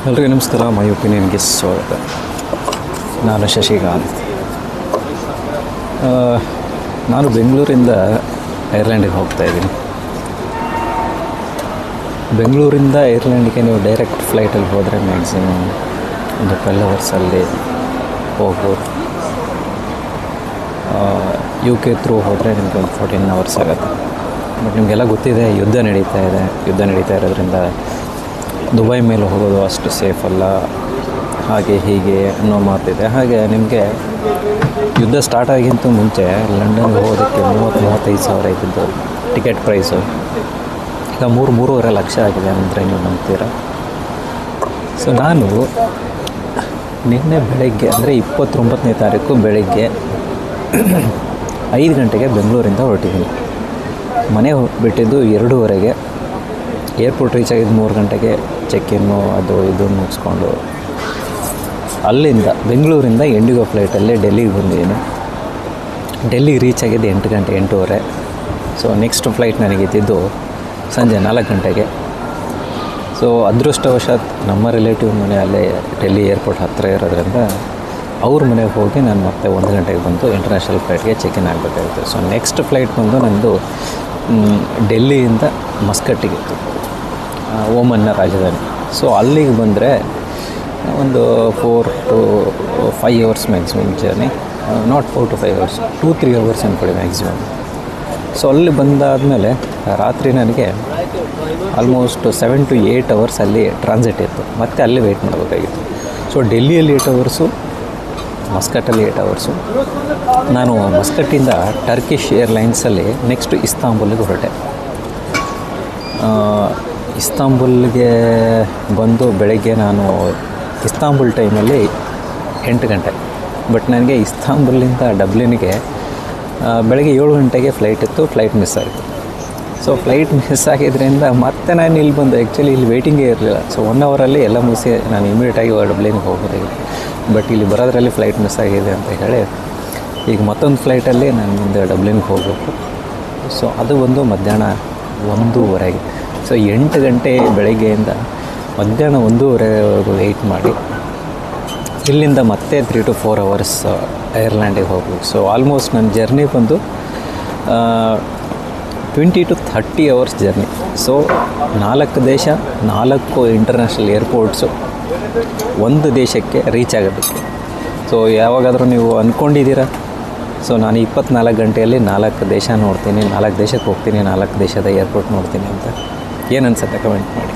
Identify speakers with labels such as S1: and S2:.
S1: ಎಲ್ರಿಗೂ ನಮಸ್ಕಾರ. ಮೈ ಒಪಿನಿಯನ್ಗೆ ಸ್ವಾಗತ. ನಾನು ಶಶಿಕಾಂತ್. ನಾನು ಬೆಂಗಳೂರಿಂದ ಐರ್ಲ್ಯಾಂಡಿಗೆ ಹೋಗ್ತಾಯಿದ್ದೀನಿ. ಬೆಂಗಳೂರಿಂದ ಐರ್ಲ್ಯಾಂಡಿಗೆ ನೀವು ಡೈರೆಕ್ಟ್ ಫ್ಲೈಟಲ್ಲಿ ಹೋದರೆ ಮ್ಯಾಕ್ಸಿಮಮ್ ಒಂದು 12 ಅವರ್ಸಲ್ಲಿ ಹೋಗ್ಬೋದು. UK ಥ್ರೂ ಹೋದರೆ ನಿಮಗೆ ಒಂದು 14 ಅವರ್ಸ್ ಆಗುತ್ತೆ. ಬಟ್ ನಿಮಗೆಲ್ಲ ಗೊತ್ತಿದೆ, ಯುದ್ಧ ನಡೀತಾ ಇರೋದ್ರಿಂದ ದುಬೈ ಮೇಲೆ ಹೋಗೋದು ಅಷ್ಟು ಸೇಫ್ ಅಲ್ಲ, ಹಾಗೆ ಹೀಗೆ ಅನ್ನೋ ಮಾತಿದೆ. ಹಾಗೆ ನಿಮಗೆ ಯುದ್ಧ ಸ್ಟಾರ್ಟ್ ಆಗಿಂತ ಮುಂಚೆ ಲಂಡನ್ಗೆ ಹೋಗೋದಕ್ಕೆ 30-35 ಸಾವಿರ ಇದ್ದಿದ್ದು ಟಿಕೆಟ್ ಪ್ರೈಸು. ಈಗ 3-3.5 ಲಕ್ಷ ಆಗಿದೆ ಅಂದರೆ ನೀವು ನಂಬ್ತೀರಾ. ಸೊ ನಾನು ನಿನ್ನೆ ಬೆಳಗ್ಗೆ ಅಂದರೆ 29ನೇ ತಾರೀಕು ಬೆಳಗ್ಗೆ 5 ಗಂಟೆಗೆ ಬೆಂಗಳೂರಿಂದ ಹೊರಟಿದ್ದೀನಿ. ಮನೆ ಬಿಟ್ಟಿದ್ದು 2:30ಗೆ, ಏರ್ಪೋರ್ಟ್ ರೀಚ್ ಆಗಿದ್ದು 3 ಗಂಟೆಗೆ. ಚೆಕ್-ಇನ್ನು ಅದು ಇದು ಮುಗಿಸ್ಕೊಂಡು ಅಲ್ಲಿಂದ ಬೆಂಗಳೂರಿಂದ ಇಂಡಿಗೋ ಫ್ಲೈಟಲ್ಲೇ ಡೆಲ್ಲಿಗೆ ಬಂದಿದ್ದೀನಿ. ಡೆಲ್ಲಿಗೆ ರೀಚ್ ಆಗಿದ್ದು 8 ಗಂಟೆ 8:30. ಸೊ ನೆಕ್ಸ್ಟ್ ಫ್ಲೈಟ್ ನನಗಿದ್ದಿದ್ದು ಸಂಜೆ 4 ಗಂಟೆಗೆ. ಸೊ ಅದೃಷ್ಟವಶಾತ್ ನಮ್ಮ ರಿಲೇಟಿವ್ ಮನೆ ಅಲ್ಲೇ ಡೆಲ್ಲಿ ಏರ್ಪೋರ್ಟ್ ಹತ್ತಿರ ಇರೋದ್ರಿಂದ ಅವ್ರ ಮನೆಗೆ ಹೋಗಿ ನಾನು ಮತ್ತೆ 1 ಗಂಟೆಗೆ ಬಂದು ಇಂಟರ್ನ್ಯಾಷನಲ್ ಫ್ಲೈಟ್ಗೆ ಚೆಕ್-ಇನ್ ಆಗಬೇಕಾಗಿತ್ತು. ಸೊ ನೆಕ್ಸ್ಟ್ ಫ್ಲೈಟ್ ಬಂದು ನನ್ನದು ಡೆಲ್ಲಿಯಿಂದ ಮಸ್ಕಟ್ಟಿಗಿತ್ತು, ಓಮನ್ನ ರಾಜಧಾನಿ. ಸೊ ಅಲ್ಲಿಗೆ ಬಂದರೆ ಒಂದು 4 to 5 hours maximum journey. Not 4 to 5 hours, 2-3 hours ಅಂದ್ಕೊಳ್ಳಿ ಮ್ಯಾಕ್ಸಿಮಮ್. ಸೊ ಅಲ್ಲಿ ಬಂದಾದಮೇಲೆ ರಾತ್ರಿ ನನಗೆ ಆಲ್ಮೋಸ್ಟ್ 7 to 8 ಅವರ್ಸ್ ಅಲ್ಲಿ ಟ್ರಾನ್ಸಿಟ್ ಇತ್ತು. ಮತ್ತೆ ಅಲ್ಲಿ ವೆಯ್ಟ್ ಮಾಡಬೇಕಾಗಿತ್ತು. ಸೊ ಡೆಲ್ಲಿಯಲ್ಲಿ 8 ಅವರ್ಸು, ಮಸ್ಕಟ್ಟಲ್ಲಿ 8 ಅವರ್ಸು. ನಾನು ಮಸ್ಕಟ್ಟಿಂದ ಟರ್ಕಿಷ್ ಏರ್ಲೈನ್ಸಲ್ಲಿ ನೆಕ್ಸ್ಟ್ ಇಸ್ತಾಂಬುಲ್ಗೆ ಹೊರಟೆ. ಇಸ್ತಾಂಬುಲ್ಗೆ ಬಂದು ಬೆಳಗ್ಗೆ ನಾನು ಇಸ್ತಾಂಬುಲ್ ಟೈಮಲ್ಲಿ 8 ಗಂಟೆ. ಬಟ್ ನನಗೆ ಇಸ್ತಾಂಬುಲ್ಲಿಂದ ಡಬ್ಲಿನ್ಗೆ ಬೆಳಗ್ಗೆ 7 ಗಂಟೆಗೆ ಫ್ಲೈಟ್ ಇತ್ತು. ಫ್ಲೈಟ್ ಮಿಸ್ ಆಯಿತು. ಸೊ ಫ್ಲೈಟ್ ಮಿಸ್ ಆಗಿದ್ದರಿಂದ ಮತ್ತೆ ನಾನು ಇಲ್ಲಿ ಬಂದು, ಆ್ಯಕ್ಚುಲಿ ಇಲ್ಲಿ ವೇಟಿಂಗೇ ಇರಲಿಲ್ಲ. ಸೊ 1 ಅವರಲ್ಲಿ ಎಲ್ಲ ಮುಗಿಸಿ ನಾನು ಇಮಿಡಿಯೇಟಾಗಿ ಡಬ್ಲಿನ್ಗೆ ಹೋಗೋದಾಗಿತ್ತು. ಬಟ್ ಇಲ್ಲಿ ಬರೋದ್ರಲ್ಲಿ ಫ್ಲೈಟ್ ಮಿಸ್ ಆಗಿದೆ ಅಂತ ಹೇಳಿ ಈಗ ಮತ್ತೊಂದು ಫ್ಲೈಟಲ್ಲಿ ನಾನು ಮುಂದೆ ಡಬ್ಲಿನ್ಗೆ ಹೋಗಬೇಕು. ಸೊ ಅದು ಒಂದು ಮಧ್ಯಾಹ್ನ 1:30ಗೆ. ಸೊ 8 ಗಂಟೆ ಬೆಳಗ್ಗೆಯಿಂದ ಮಧ್ಯಾಹ್ನ 1:30ವರೆಗೂ ವೆಯ್ಟ್ ಮಾಡಿ ಇಲ್ಲಿಂದ ಮತ್ತೆ 3 to 4 ಅವರ್ಸ್ ಐರ್ಲ್ಯಾಂಡಿಗೆ ಹೋಗಬೇಕು. ಸೊ ಆಲ್ಮೋಸ್ಟ್ ನನ್ನ ಜರ್ನಿ ಬಂದು 20 to 30 ಅವರ್ಸ್ ಜರ್ನಿ. ಸೊ 4 ದೇಶ, 4 ಇಂಟರ್ನ್ಯಾಷನಲ್ ಏರ್ಪೋರ್ಟ್ಸು, 1 ದೇಶಕ್ಕೆ ರೀಚ್ ಆಗೋದಕ್ಕೆ. ಸೊ ಯಾವಾಗಾದರೂ ನೀವು ಅಂದ್ಕೊಂಡಿದ್ದೀರಾ, ಸೊ ನಾನು 24 ಗಂಟೆಯಲ್ಲಿ 4 ದೇಶ ನೋಡ್ತೀನಿ, 4 ದೇಶಕ್ಕೆ ಹೋಗ್ತೀನಿ, 4 ದೇಶದ ಏರ್ಪೋರ್ಟ್ ನೋಡ್ತೀನಿ ಅಂತ ಏನು ಅನ್ಸುತ್ತೆ ಕಮೆಂಟ್ ಮಾಡಿ.